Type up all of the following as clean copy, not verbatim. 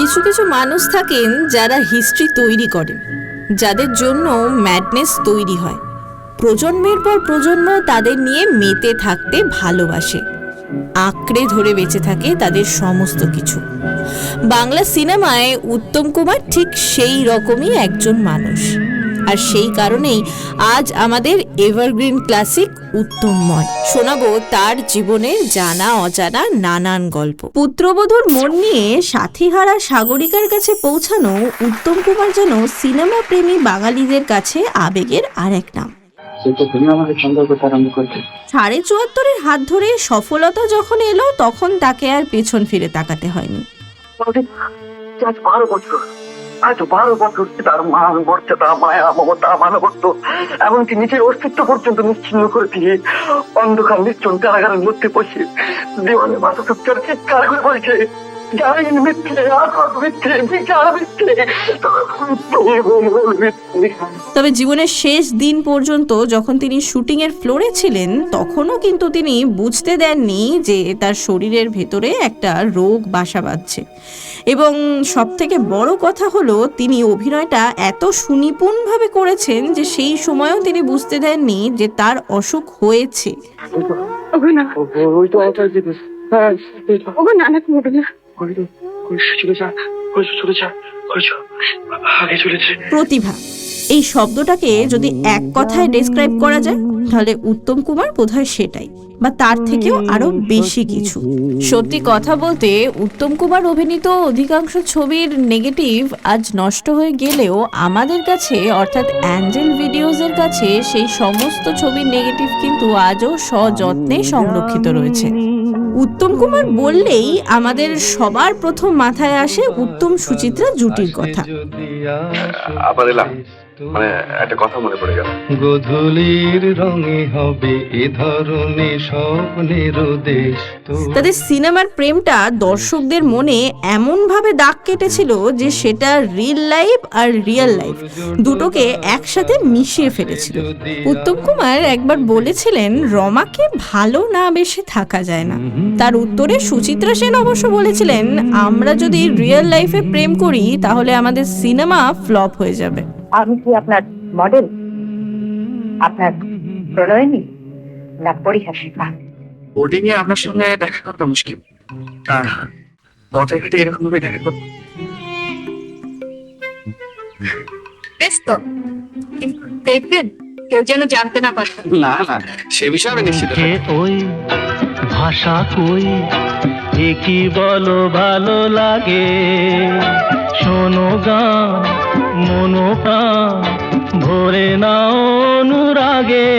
কিছু কিছু মানুষ থাকেন যারা হিস্ট্রি তৈরি করেন, যাদের জন্য ম্যাডনেস তৈরি হয়। প্রজন্মের পর প্রজন্ম তাদের নিয়ে মেতে থাকতে ভালোবাসে, আঁকড়ে ধরে বেঁচে থাকে তাদের সমস্ত কিছু। বাংলা সিনেমায় উত্তম কুমার ঠিক সেই রকমই একজন মানুষ, আর সেই কারণেই আজ আমাদের এভারগ্রিন ক্লাসিক উত্তমময় শোনাবো তার জীবনের জানা অজানা নানান গল্প। পুত্রবধূর মন নিয়ে সাথীহারা সাগরিকার কাছে পৌঁছানো উত্তম কুমার যেন সিনেমা প্রেমী বাঙালিদের কাছে আবেগের আরেক নাম। ৭৪ হাত ধরে সফলতা যখন এলো, তখন তাকে আর পেছন ফিরে তাকাতে হয়নি। 12 বছর তার মান মর্যাদা মায়া মমতা মানবত্ব এমনকি নিজের অস্তিত্ব পর্যন্ত নিশ্চিহ্ন করে দিয়ে অন্ধকার নিশ্চল কারাগারের মধ্যে বসে দেওয়ালে মাথা চুপচার চিৎকার করে বলছে, তবে জীবনের শেষ দিন পর্যন্ত যখন তিনি শুটিং এর ফ্লোরে ছিলেন, তখনও কিন্তু তিনি বুঝতে দেননি যে তার শরীরের ভেতরে একটা রোগ বাসা বাঁধছে। এবং সব থেকে বড় কথা হলো, তিনি অভিনয়টা এত সুনিপুণভাবে করেছেন যে সেই সময়ও তিনি বুঝতে দেননি যে তার অসুখ হয়েছে। প্রতিভা এই শব্দটাকে যদি এক কথায় ডেসক্রাইব করা যায়, তাহলে উত্তম কুমার বোধহয় সেটাই, বা তার থেকেও আরো বেশি কিছু। সত্যি কথা বলতে, উত্তম কুমার অভিনীত অধিকাংশ ছবির নেগেটিভ আজ নষ্ট হয়ে গেলেও আমাদের কাছে, অর্থাৎ অ্যাঞ্জেল ভিডিওজের কাছে, সেই সমস্ত ছবির নেগেটিভ কিন্তু আজও সযত্নে সংরক্ষিত রয়েছে। উত্তম কুমার বললেই আমাদের সবার প্রথম মাথায় আসে উত্তম সুচিত্রা জুটির কথা। আবার এলাম, মানে একটা কথা মনে পড়ে গেল। গোধূলির রঙে হবে এ ধরনের স্বপ্নের দেশ। তাদের সিনেমার প্রেমটা দর্শকদের মনে এমন ভাবে দাগ কেটেছিল যে সেটা রিল লাইফ আর রিয়েল লাইফ দুটোকে একসাথে মিশিয়ে ফেলেছিল। উত্তম কুমার একবার বলেছিলেন, রমাকে ভালো না বেশে থাকা যায় না। তার উত্তরে সুচিত্রা সেন অবশ্য বলেছিলেন, আমরা যদি রিয়েল লাইফে প্রেম করি তাহলে আমাদের সিনেমা ফ্লপ হয়ে যাবে। আমি কি আপনার মডেল, আপনার প্রণয়নী না পরিহাসিকা? বোর্ডিং এ আপনার সঙ্গে দেখা করা মুশকিল, পথে ঘাটে এরকম ভাবে দেখা করতে বেশ তো, দেখবেন কেউ যেন জানতে না পারে। না না, সে বিষয়ে আমি নিশ্চিত। ওই ভাষা কই কি বলো ভালো লাগে, শোনো গান মনোপ্রাণ ভরে নাও অনুরাগে।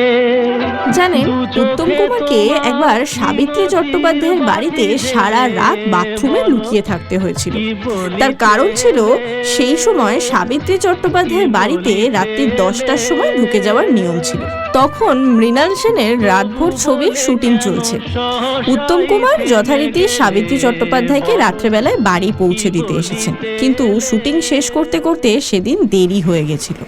জানেন, উত্তম কুমারকে একবার সাবিত্রী চট্টোপাধ্যায়ের বাড়িতে সারা রাত বাথরুমে লুকিয়ে থাকতে হয়েছিল। তার কারণ ছিল, সেই সময় সাবিত্রী চট্টোপাধ্যায়ের বাড়িতে রাত্রি 10টার সময় ঢুকে যাওয়ার নিয়ম ছিল। তখন মৃণাল সেনের রাতভর ছবির শুটিং চলছে। উত্তম কুমার যথারীতি সাবিত্রী চট্টোপাধ্যায়কে রাত্রেবেলায় বাড়ি পৌঁছে দিতে এসেছেন, কিন্তু শুটিং শেষ করতে করতে সেদিন দেরি হয়ে গেছিল।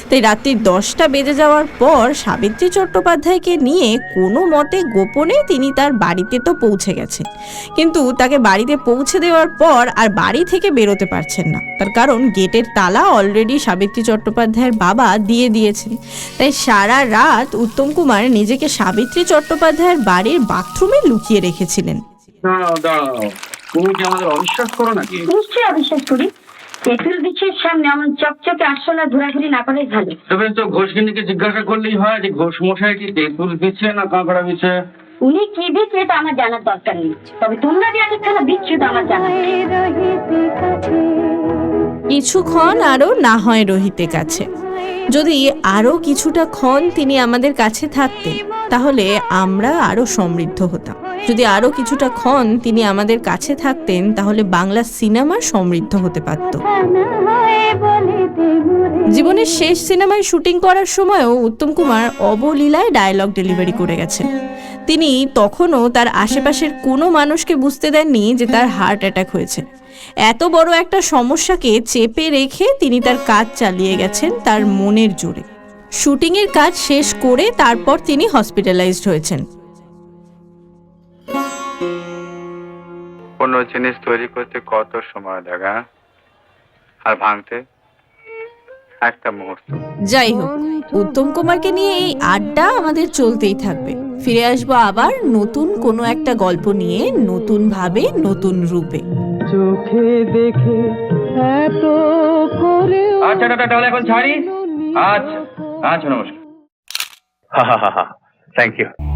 তাই রাত্রি 10টা বেজে যাওয়ার পর সাবিত্রী চট্টোপাধ্যায়কে নিয়ে কোনো মতে গোপনে তিনি তার বাড়িতে তো পৌঁছে গেছেন, কিন্তু তাকে বাড়িতে পৌঁছে দেওয়ার পর আর বাড়ি থেকে বেরোতে পারছেন না। তার কারণ গেটের তালা অলরেডি সাবিত্রী চট্টোপাধ্যায়ের বাবা দিয়ে দিয়েছেন। তাই সারা রাত উত্তম কুমার নিজেকে সাবিত্রী চট্টোপাধ্যায়ের বাড়ির বাথরুমে লুকিয়ে রেখেছিলেন। তুমি কি আমাদের অবিশ্বাস করো নাকি? নিশ্চয়ই অবিশ্বাস করি। তেঁতুল বিছের সামনে এমন চকচকে আরশোলা ঘোরাঘুরি না করাই ভালো। তবে তো ঘোষগিনীকে জিজ্ঞাসা করলেই হয় যে ঘোষ মশাই কি তেঁতুল বিছে না কাঁকড়া বিছে। উনি কি বিচ্ছে তা আমার জানার দরকার নেই, তবে তোমরা যে একখানা বিচ্ছু তা আমার জানা। কিছুক্ষণ আরো না হয় রোহিতের কাছে, যদি আরো কিছুটা ক্ষণ তিনি আমাদের কাছে থাকতেন তাহলে আমরা আরো সমৃদ্ধ হতাম। যদি আরো কিছুটা ক্ষণ তিনি আমাদের কাছে থাকতেন তাহলে বাংলা সিনেমা সমৃদ্ধ হতে পারত। জীবনের শেষ সিনেমায় শুটিং করার সময়ও উত্তম কুমার অবলীলায় ডায়লগ ডেলিভারি করে গেছেন। তিনি তখনও তার আশেপাশের কোনো মানুষকে বুঝতে দেননি যে তার হার্ট অ্যাটাক হয়েছে। এত বড় একটা সমস্যাকে চেপে রেখে তিনি তার কাজ চালিয়ে গেছেন তার মনের জোরে। শুটিংয়ের কাজ শেষ করে তারপর তিনি হসপিটালাইজড হয়েছেন। কোনো জিনিস তৈরি করতে কত সময় লাগে? আর ভাঙতে একটা মুহূর্ত। যাই হোক, উত্তম কুমারকে নিয়ে এই আড্ডা আমাদের চলতেই থাকবে। ফিরে আসবো আবার নতুন কোনো একটা গল্প নিয়ে, নতুন ভাবে, নতুন রূপে। চোখে দেখে এত করে আচ্ছা টাটা, তাহলে এখন ছাড়ি। আচ্ছা আচ্ছা, নমস্কার। Thank you.